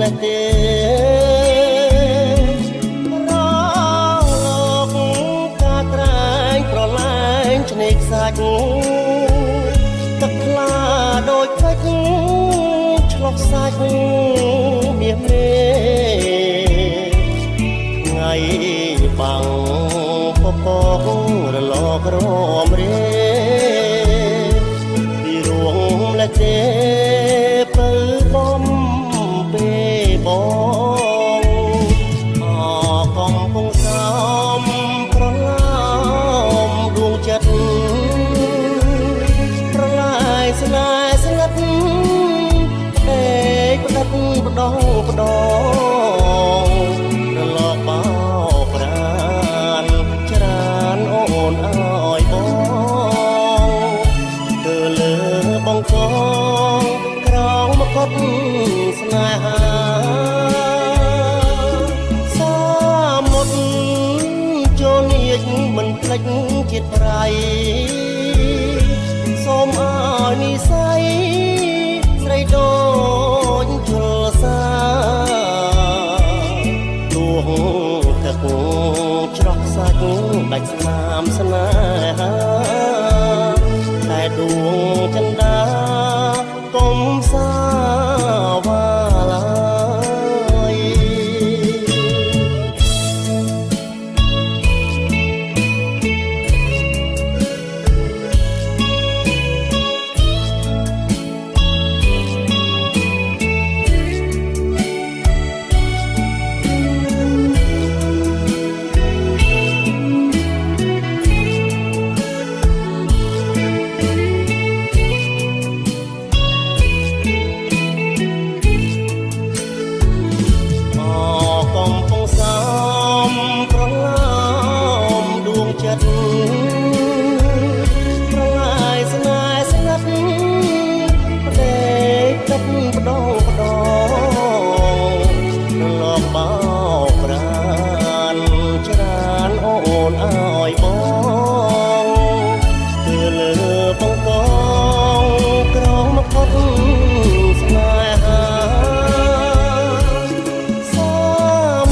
នេះទេរកការក្រែងប្រឡែងឆ្នេរខ្សាច់ទឹកខ្លាដូចខ្លាច់ឆ្លុះសាច់មាសមេថ្ងៃបាំងពពករលករមរាពីរួងម្លេះទេពើបំពេបងអកំពុងសំប្រឡំដួងចិត្តប្រឡាយស្នេហ៍ស្ងាត់តែផ្ដិតផ្ដងផ្ដងរលកបោប្រានច្រានអូនអើយបងទៅលើបងកងក្រងមកុដស្នេហាសាមុតចូលនាចមិនភ្លេចជាតិប្រៃសូមឲ្យនិស័យស្រីដូចជលសាដួងទឹកច្រោះសាច់ដាច់ស្នាមស្នេហាតែដួងចិន្តាកុំសាវ៉ាឡើយប្រឡាយស្នេហ៍ស្ងាត់ផ្ដេកទឹកផ្ដងផ្ដងរលកបោប្រានច្រានអូនអើយបងគឺលើបងកងក្រងមកុដស្នេហាសា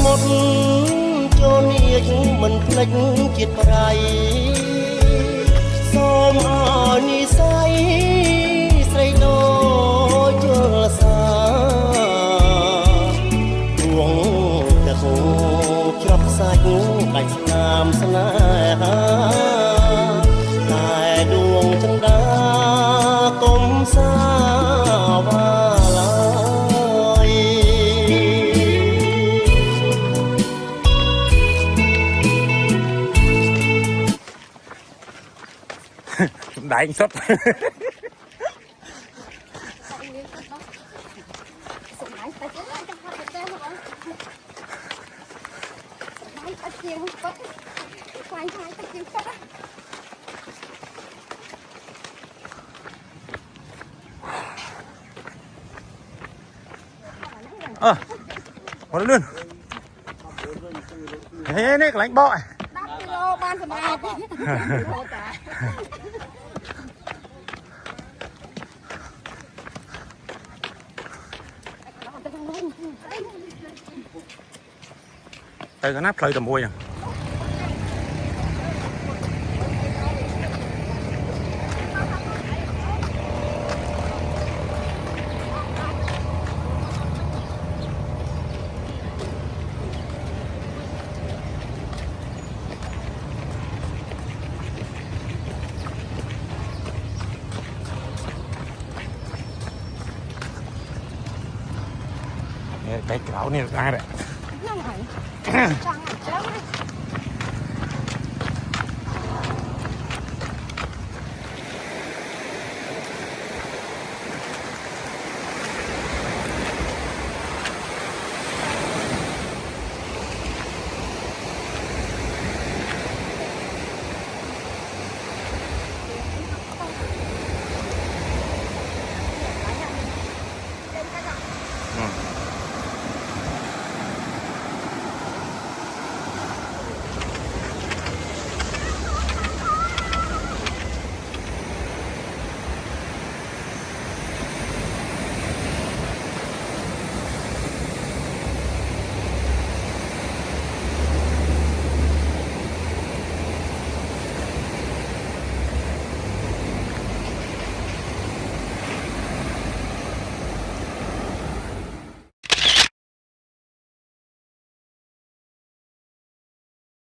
មុតចូលនាចមិនភ្លេចជាតិប្រៃសូមឲ្យនិស័យស្រីដូចជលសាដួងទឹកច្រោះសាច់ដាច់ស្នាមស្នេហាតែដួងចន្តាកុំសាវ៉ាឡើយសំដែងសុទ្ធសម្ដែងតែចាំហត់ទៅបងសម្ដែងតែជាងគាត់ខ្លាំងខ្លាំងតែជាងគាត់ហត់លឿនហេនេះកន្លែងបក10គីឡូបានសម្រាប់តាទៅកណាផ្លូវតែមួយហ្នឹងcái kéo này ai đấy